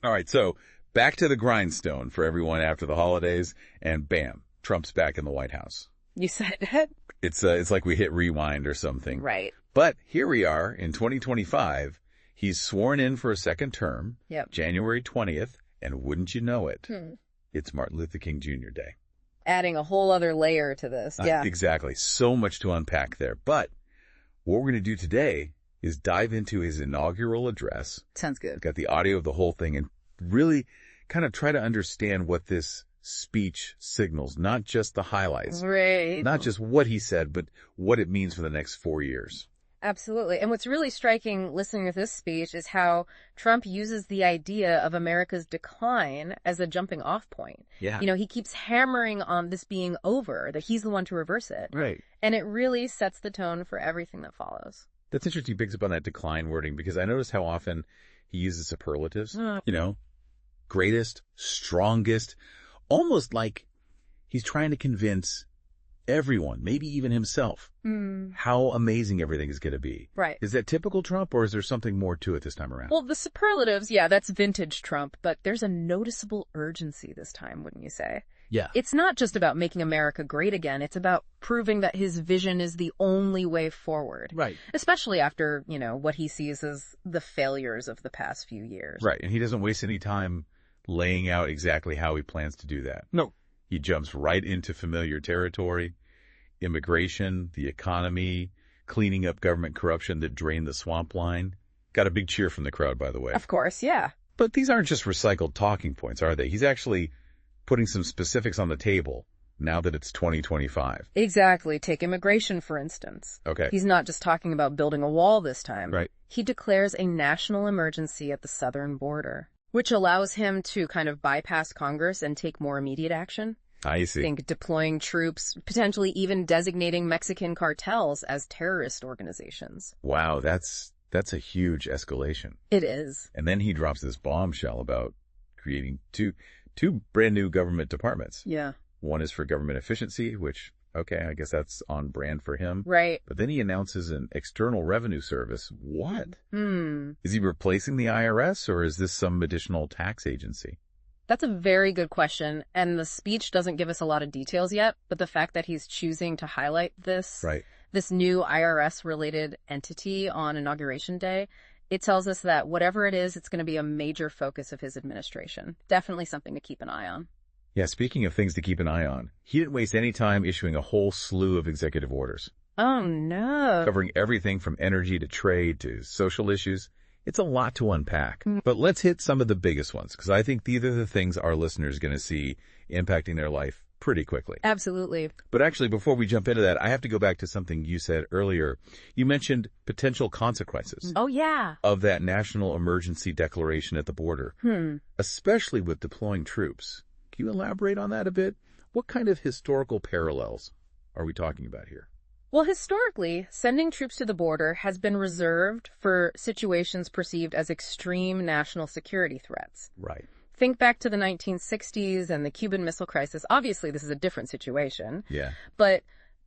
All right, so back to the grindstone for everyone after the holidays, and bam, Trump's back in the White House. You said it. It's like we hit rewind or something. Right. But here we are in 2025. He's sworn in for a second term, Yep. January 20th, and wouldn't you know it, it's Martin Luther King Jr. Day. Adding a whole other layer to this. Yeah. Exactly. So much to unpack there. But what we're going to do today is dive into his inaugural address. Sounds good. We've got the audio of the whole thing and really kind of try to understand what this speech signals, not just the highlights, Right. not just what he said, but what it means for the next 4 years. Absolutely. And what's really striking listening to this speech is how Trump uses the idea of America's decline as a jumping off point. Yeah. You know, he keeps hammering on this being over, that he's the one to reverse it. Right. And it really sets the tone for everything that follows. That's interesting. He picks up on that decline wording because I notice how often he uses superlatives, you know, greatest, strongest, almost like he's trying to convince everyone, maybe even himself, how amazing everything is going to be. Right. Is that typical Trump, or is there something more to it this time around? Well, the superlatives, yeah, that's vintage Trump, but there's a noticeable urgency this time, wouldn't you say? Yeah. It's not just about making America great again. It's about proving that his vision is the only way forward. Right. Especially after, you know, what he sees as the failures of the past few years. Right. And he doesn't waste any time laying out exactly how he plans to do that. No. He jumps right into familiar territory, immigration, the economy, cleaning up government corruption that drained the swamp line. Got a big cheer from the crowd, by the way. Of course, yeah. But these aren't just recycled talking points, are they? He's actually putting some specifics on the table now that it's 2025. Exactly. Take immigration, for instance. Okay. He's not just talking about building a wall this time. Right. He declares a national emergency at the southern border, which allows him to kind of bypass Congress and take more immediate action. I see. Think deploying troops, potentially even designating Mexican cartels as terrorist organizations. Wow, that's a huge escalation. It is. And then he drops this bombshell about creating two brand new government departments. Yeah. One is for government efficiency, which, okay, I guess that's on brand for him. Right. But then he announces an external revenue service. What? Hmm. Is he replacing the IRS, or is this some additional tax agency? That's a very good question, and the speech doesn't give us a lot of details yet, but the fact that he's choosing to highlight this, Right. this new IRS-related entity on Inauguration Day, it tells us that whatever it is, it's going to be a major focus of his administration. Definitely something to keep an eye on. Yeah, speaking of things to keep an eye on, he didn't waste any time issuing a whole slew of executive orders, Oh, no. covering everything from energy to trade to social issues. It's a lot to unpack, but let's hit some of the biggest ones, because I think these are the things our listeners are going to see impacting their life pretty quickly. Absolutely. But actually, before we jump into that, I have to go back to something you said earlier. You mentioned potential consequences Oh, yeah. of that national emergency declaration at the border, especially with deploying troops. Can you elaborate on that a bit? What kind of historical parallels are we talking about here? Well, historically, sending troops to the border has been reserved for situations perceived as extreme national security threats. Right. Think back to the 1960s and the Cuban Missile Crisis. Obviously, this is a different situation. Yeah. But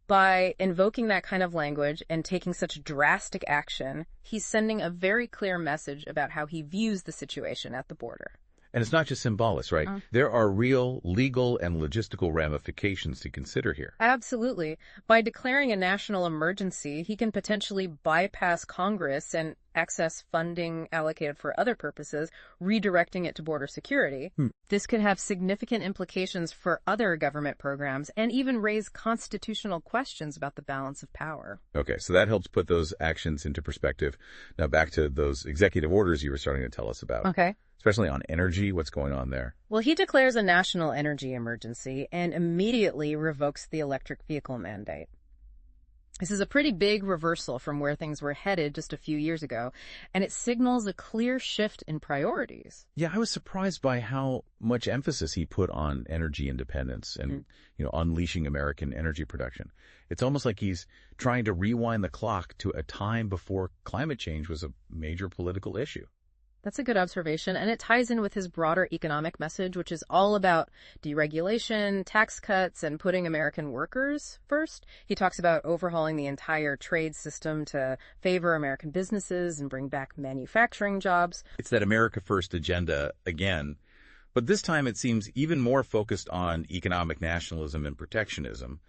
by invoking that kind of language and taking such drastic action, he's sending a very clear message about how he views the situation at the border. And it's not just symbolic, right? There are real legal and logistical ramifications to consider here. Absolutely. By declaring a national emergency, he can potentially bypass Congress and access funding allocated for other purposes, redirecting it to border security. This could have significant implications for other government programs and even raise constitutional questions about the balance of power. Okay, so that helps put those actions into perspective. Now back to those executive orders you were starting to tell us about. Okay. Especially on energy, what's going on there? Well, he declares a national energy emergency and immediately revokes the electric vehicle mandate. This is a pretty big reversal from where things were headed just a few years ago, and it signals a clear shift in priorities. Yeah, I was surprised by how much emphasis he put on energy independence and, unleashing American energy production. It's almost like he's trying to rewind the clock to a time before climate change was a major political issue. That's a good observation, and it ties in with his broader economic message, which is all about deregulation, tax cuts, and putting American workers first. He talks about overhauling the entire trade system to favor American businesses and bring back manufacturing jobs. It's that America First agenda again, but this time it seems even more focused on economic nationalism and protectionism.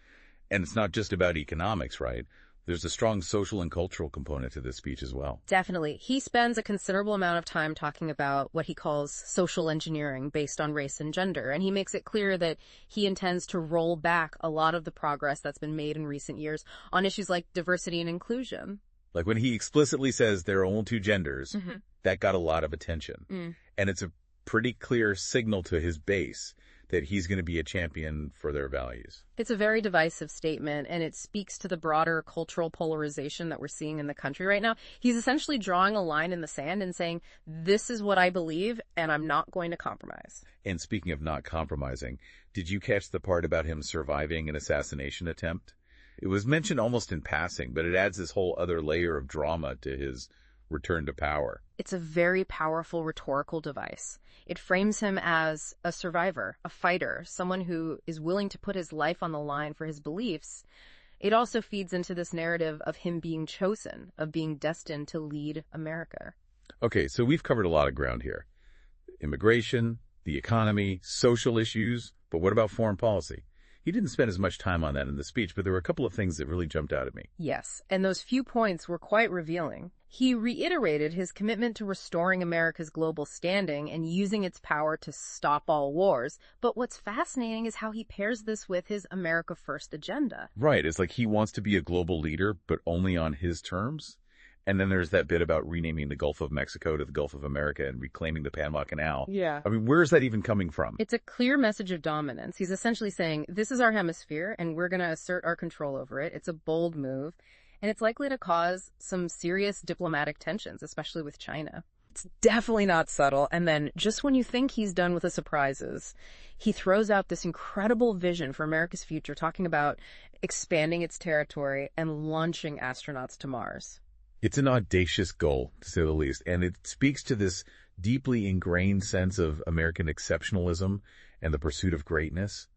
And it's not just about economics, right? There's a strong social and cultural component to this speech as well. Definitely. He spends a considerable amount of time talking about what he calls social engineering based on race and gender, and he makes it clear that he intends to roll back a lot of the progress that's been made in recent years on issues like diversity and inclusion. Like when he explicitly says there are only two genders, that got a lot of attention. And it's a pretty clear signal to his base that he's going to be a champion for their values. It's a very divisive statement, and it speaks to the broader cultural polarization that we're seeing in the country right now. He's essentially drawing a line in the sand and saying, this is what I believe, and I'm not going to compromise. And speaking of not compromising, did you catch the part about him surviving an assassination attempt? It was mentioned almost in passing, but it adds this whole other layer of drama to his return to power. It's a very powerful rhetorical device. It frames him as a survivor, a fighter, someone who is willing to put his life on the line for his beliefs. It also feeds into this narrative of him being chosen, of being destined to lead America. Okay, so we've covered a lot of ground here. Immigration, the economy, social issues, but what about foreign policy? He didn't spend as much time on that in the speech, but there were a couple of things that really jumped out at me. Yes, and those few points were quite revealing. He reiterated his commitment to restoring America's global standing and using its power to stop all wars. But what's fascinating is how he pairs this with his America First agenda. Right, it's like he wants to be a global leader, but only on his terms. And then there's that bit about renaming the Gulf of Mexico to the Gulf of America and reclaiming the Panama Canal. Yeah. I mean, where's that even coming from? It's a clear message of dominance. He's essentially saying, this is our hemisphere, and we're going to assert our control over it. It's a bold move, and it's likely to cause some serious diplomatic tensions, especially with China. It's definitely not subtle. And then, just when you think he's done with the surprises, he throws out this incredible vision for America's future, talking about expanding its territory and launching astronauts to Mars. It's an audacious goal, to say the least, and it speaks to this deeply ingrained sense of American exceptionalism and the pursuit of greatness,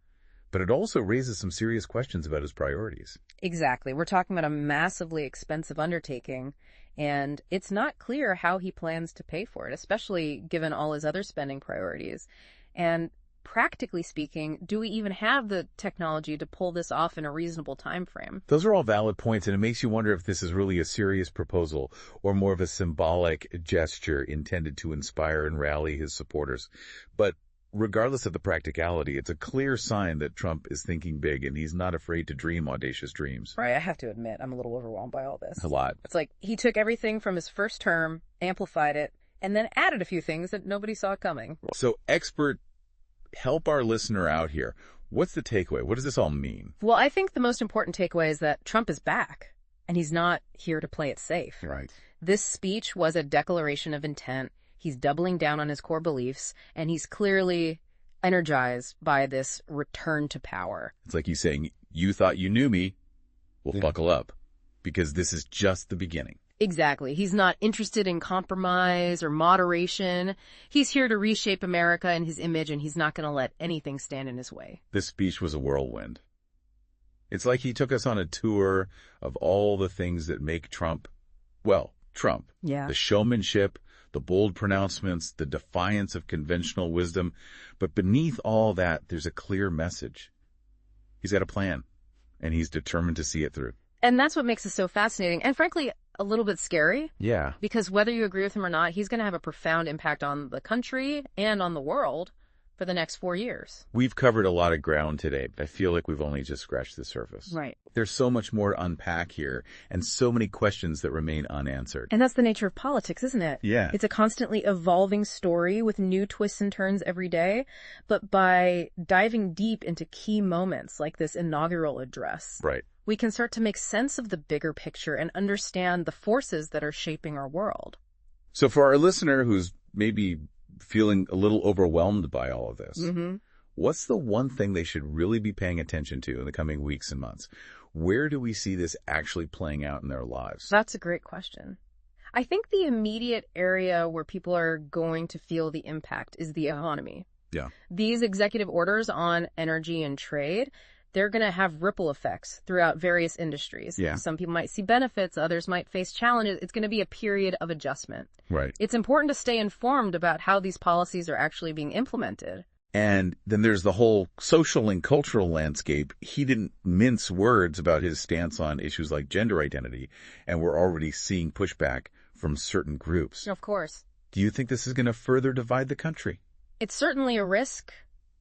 but it also raises some serious questions about his priorities. Exactly. We're talking about a massively expensive undertaking, and it's not clear how he plans to pay for it, especially given all his other spending priorities. And practically speaking, do we even have the technology to pull this off in a reasonable time frame? Those are all valid points, and it makes you wonder if this is really a serious proposal or more of a symbolic gesture intended to inspire and rally his supporters. But regardless of the practicality, it's a clear sign that Trump is thinking big and he's not afraid to dream audacious dreams. Right, I have to admit, I'm a little overwhelmed by all this. A lot. It's like he took everything from his first term, amplified it, and then added a few things that nobody saw coming. So, expert, help our listener out here. What's the takeaway? What does this all mean? Well, I think the most important takeaway is that Trump is back, and he's not here to play it safe. Right. This speech was a declaration of intent. He's doubling down on his core beliefs, and he's clearly energized by this return to power. It's like he's saying, you thought you knew me, well, buckle up, because this is just the beginning. Exactly. He's not interested in compromise or moderation. He's here to reshape America and his image, and he's not going to let anything stand in his way. This speech was a whirlwind. It's like he took us on a tour of all the things that make Trump, well, Trump. Yeah. The showmanship, the bold pronouncements, the defiance of conventional wisdom. But beneath all that, there's a clear message. He's got a plan, and he's determined to see it through. And that's what makes it so fascinating, and frankly, a little bit scary. Yeah. Because whether you agree with him or not, he's going to have a profound impact on the country and on the world for the next 4 years. We've covered a lot of ground today, but I feel like we've only just scratched the surface. Right. There's so much more to unpack here, and so many questions that remain unanswered. And that's the nature of politics, isn't it? Yeah. It's a constantly evolving story with new twists and turns every day. But by diving deep into key moments like this inaugural address, Right. we can start to make sense of the bigger picture and understand the forces that are shaping our world. So for our listener who's maybe feeling a little overwhelmed by all of this, what's the one thing they should really be paying attention to in the coming weeks and months? Where do we see this actually playing out in their lives? That's a great question. I think the immediate area where people are going to feel the impact is the economy. Yeah. These executive orders on energy and trade, they're going to have ripple effects throughout various industries. Yeah. Some people might see benefits, others might face challenges. It's going to be a period of adjustment. Right. It's important to stay informed about how these policies are actually being implemented. And then there's the whole social and cultural landscape. He didn't mince words about his stance on issues like gender identity, and we're already seeing pushback from certain groups. Of course. Do you think this is going to further divide the country? It's certainly a risk.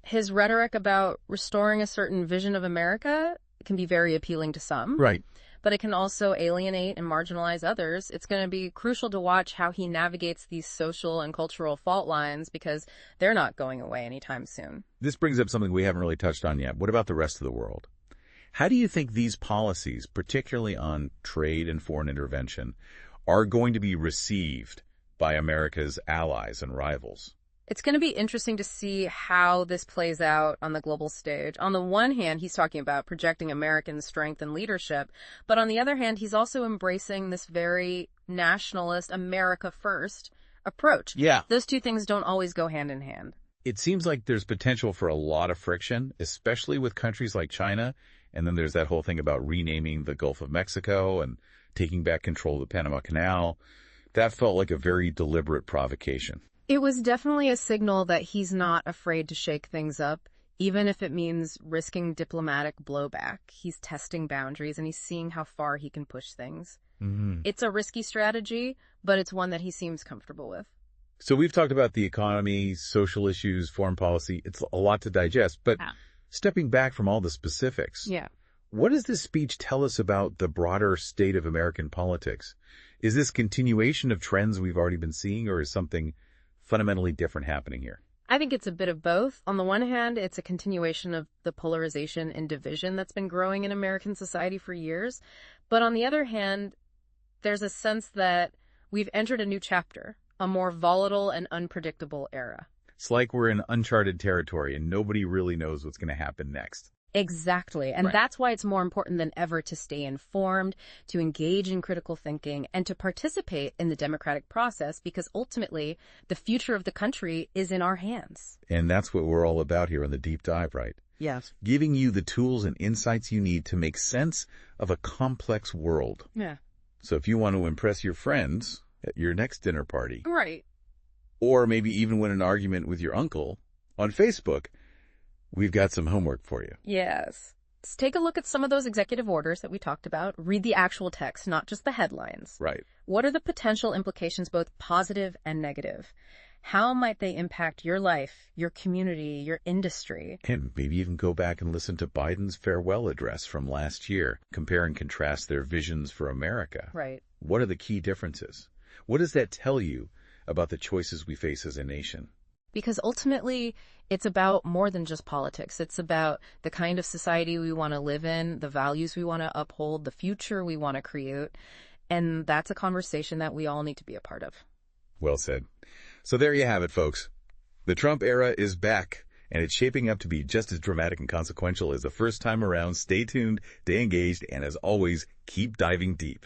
His rhetoric about restoring a certain vision of America can be very appealing to some. Right. But it can also alienate and marginalize others. It's going to be crucial to watch how he navigates these social and cultural fault lines because they're not going away anytime soon. This brings up something we haven't really touched on yet. What about the rest of the world? How do you think these policies, particularly on trade and foreign intervention, are going to be received by America's allies and rivals? It's going to be interesting to see how this plays out on the global stage. On the one hand, he's talking about projecting American strength and leadership, but on the other hand, he's also embracing this very nationalist, America first approach. Yeah. Those two things don't always go hand in hand. It seems like there's potential for a lot of friction, especially with countries like China. And then there's that whole thing about renaming the Gulf of Mexico and taking back control of the Panama Canal. That felt like a very deliberate provocation. It was definitely a signal that he's not afraid to shake things up, even if it means risking diplomatic blowback. He's testing boundaries and he's seeing how far he can push things. Mm-hmm. It's a risky strategy, but it's one that he seems comfortable with. So we've talked about the economy, social issues, foreign policy. It's a lot to digest, but stepping back from all the specifics, what does this speech tell us about the broader state of American politics? Is this continuation of trends we've already been seeing, or is something fundamentally different happening here? I think it's a bit of both. On the one hand, it's a continuation of the polarization and division that's been growing in American society for years. But on the other hand, there's a sense that we've entered a new chapter, a more volatile and unpredictable era. It's like we're in uncharted territory and nobody really knows what's going to happen next. Exactly. And that's why it's more important than ever to stay informed, to engage in critical thinking, and to participate in the democratic process, because ultimately the future of the country is in our hands. And that's what we're all about here on the Deep Dive, right? Yes. Giving you the tools and insights you need to make sense of a complex world. Yeah. So if you want to impress your friends at your next dinner party. Right. Or maybe even win an argument with your uncle on Facebook, we've got some homework for you. Yes. Let's take a look at some of those executive orders that we talked about. Read the actual text, not just the headlines. Right. What are the potential implications, both positive and negative? How might they impact your life, your community, your industry? And maybe even go back and listen to Biden's farewell address from last year. Compare and contrast their visions for America. Right. What are the key differences? What does that tell you about the choices we face as a nation? Because ultimately, it's about more than just politics. It's about the kind of society we want to live in, the values we want to uphold, the future we want to create. And that's a conversation that we all need to be a part of. Well said. So there you have it, folks. The Trump era is back, and it's shaping up to be just as dramatic and consequential as the first time around. Stay tuned, stay engaged, and as always, keep diving deep.